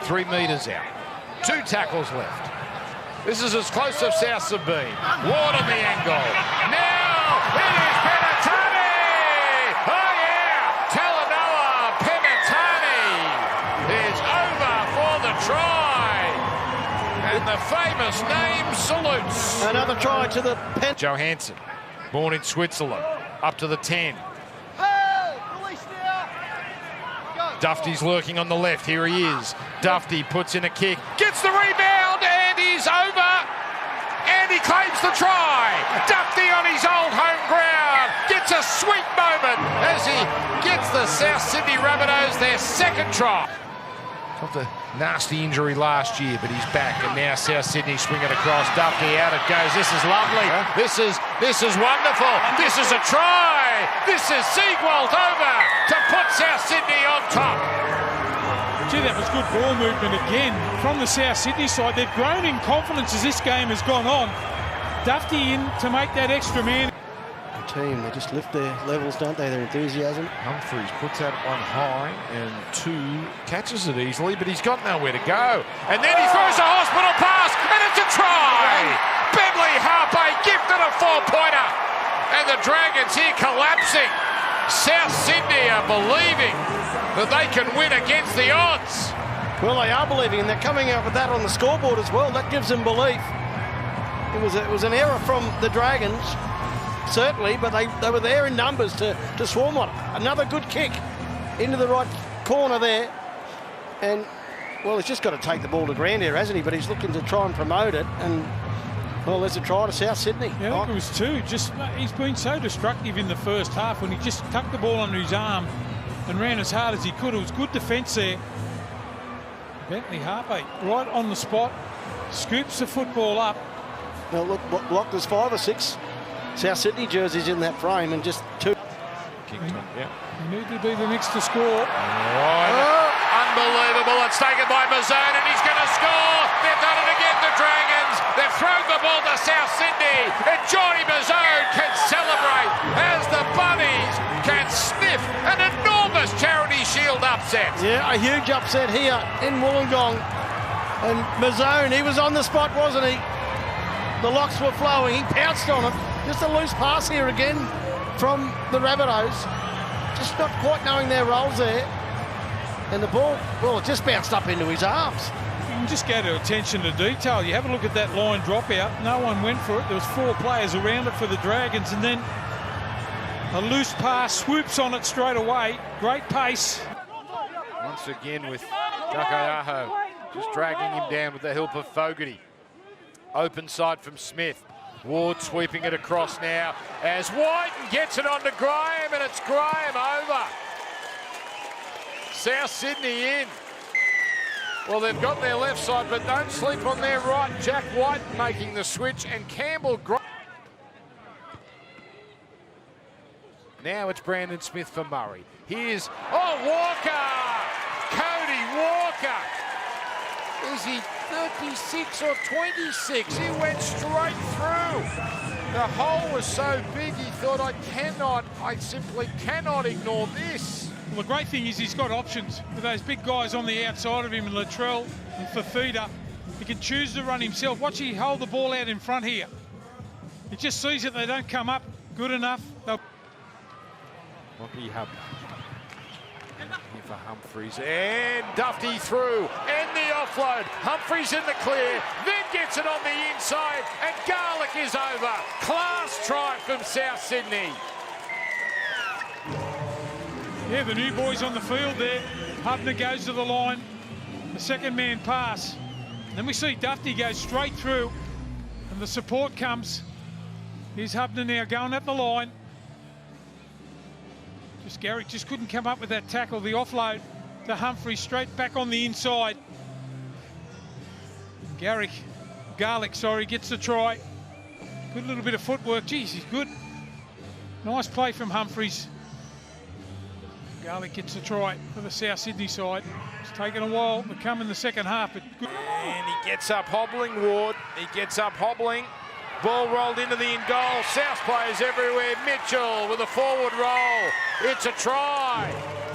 3 metres out. 2 tackles left. This is as close as Souths have been. Ward on the angle. Now it is Penatoni! Oh yeah! Talanoa Penatoni is over for the try. And the famous name salutes. Another try to the pen. Johansson, born in Switzerland, up to the 10. Dufty's lurking on the left. Here he is. Dufty puts in a kick, gets the rebound, and he's over. And he claims the try. Dufty on his old home ground gets a sweet moment as he gets the South Sydney Rabbitohs their second try. Got the nasty injury last year, but he's back, and now South Sydney swing it across. Dufty out it goes. This is lovely. This is wonderful. This is a try. This is Siegwald over to put South Sydney on top. Gee, that was good ball movement again from the South Sydney side. They've grown in confidence as this game has gone on. Dufty in to make that extra man. Team, they just lift their levels, don't they? Their enthusiasm. Humphries puts that one high, and 2 catches it easily, but he's got nowhere to go. And then he throws a hospital pass, and it's a try! Bentley Harper gifted a 4-pointer, and the Dragons here collapsing. South Sydney are believing that they can win against the odds. Well, they are believing, and they're coming out with that on the scoreboard as well. That gives them belief. It was an error from the Dragons. Certainly, but they were there in numbers to swarm on it. Another good kick into the right corner there. And, well, he's just got to take the ball to ground here, hasn't he? But he's looking to try and promote it. And, well, there's a try to South Sydney. Yeah, I think it was 2. He's been so destructive in the first half when he just tucked the ball under his arm and ran as hard as he could. It was good defence there. Bentley Harper right on the spot, scoops the football up. Well, look, there's 5 or 6 South Sydney jerseys in that frame, and just 2. Yeah. He needed to be the next to score. Unbelievable. It's taken by Mazzone, and he's going to score. They've done it again, the Dragons. They've thrown the ball to South Sydney, and Johnny Mazzone can celebrate as the Bunnies can sniff an enormous Charity Shield upset. Yeah, a huge upset here in Wollongong. And Mazzone, he was on the spot, wasn't he? The locks were flowing. He pounced on it. Just a loose pass here again from the Rabbitohs. Just not quite knowing their roles there. And the ball, well, it just bounced up into his arms. You can just go to attention to detail. You have a look at that line dropout. No one went for it. There was 4 players around it for the Dragons. And then a loose pass, swoops on it straight away. Great pace. Once again with Dakayaho just dragging him down with the help of Fogarty. Open side from Smith. Ward sweeping it across now as Whiten gets it onto Graham, and it's Graham over. South Sydney in. Well, they've got their left side, but don't sleep on their right. Jack Whiten making the switch, and Campbell. Now it's Brandon Smith for Murray. Here's, Walker! Cody Walker! Is he 36 or 26? He went straight through. The hole was so big, he thought, I simply cannot ignore this. Well, the great thing is he's got options with those big guys on the outside of him, and Latrell and Fafita. He can choose to run himself. Watch he hold the ball out in front here. He just sees that they don't come up good enough. Rocky Hub. Here for Humphries, and Dufty through, and the offload. Humphries in the clear, then gets it on the inside, and Garlick is over. Class try from South Sydney. Yeah, the new boys on the field there. Hubner goes to the line, the second man pass. And then we see Dufty go straight through, and the support comes. Here's Hubner now going up the line. Garrick just couldn't come up with that tackle. The offload to Humphrey straight back on the inside. Garlick, gets the try. Good little bit of footwork. Geez, he's good. Nice play from Humphreys. Garlick gets the try for the South Sydney side. It's taken a while to come in the second half, but good. And he gets up hobbling, Ward. He gets up hobbling. Ball rolled into the in-goal. South players everywhere. Mitchell with a forward roll. It's a try.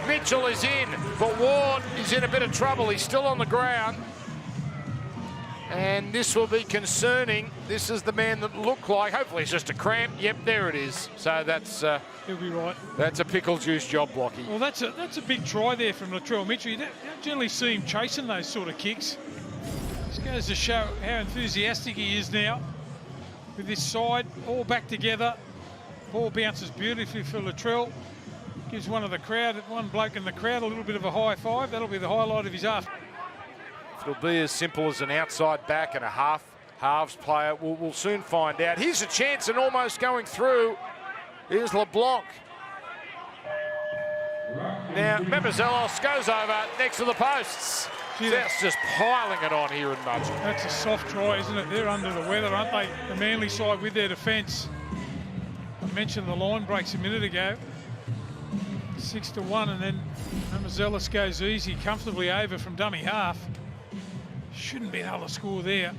Mitchell is in, but Ward is in a bit of trouble. He's still on the ground. And this will be concerning. This is the man that looked like, hopefully it's just a cramp. Yep, there it is. So that's He'll be right. That's a pickle juice job, Blocky. Well, that's a big try there from Latrell Mitchell. You don't generally see him chasing those sort of kicks. This goes to show how enthusiastic he is now. With this side all back together. Ball bounces beautifully for Latrell. Gives one bloke in the crowd a little bit of a high five. That'll be the highlight of his afternoon. It'll be as simple as an outside back and a halves player. We'll soon find out. Here's a chance and almost going through. Here's LeBlanc. Now, Memezelos goes over next to the posts. That's just piling it on here in Mudgee. That's a soft try, isn't it? They're under the weather, aren't they? The Manly side with their defence. I mentioned the line breaks a minute ago. 6-1, and then Memezelos goes easy, comfortably over from dummy half. Shouldn't be able to score there.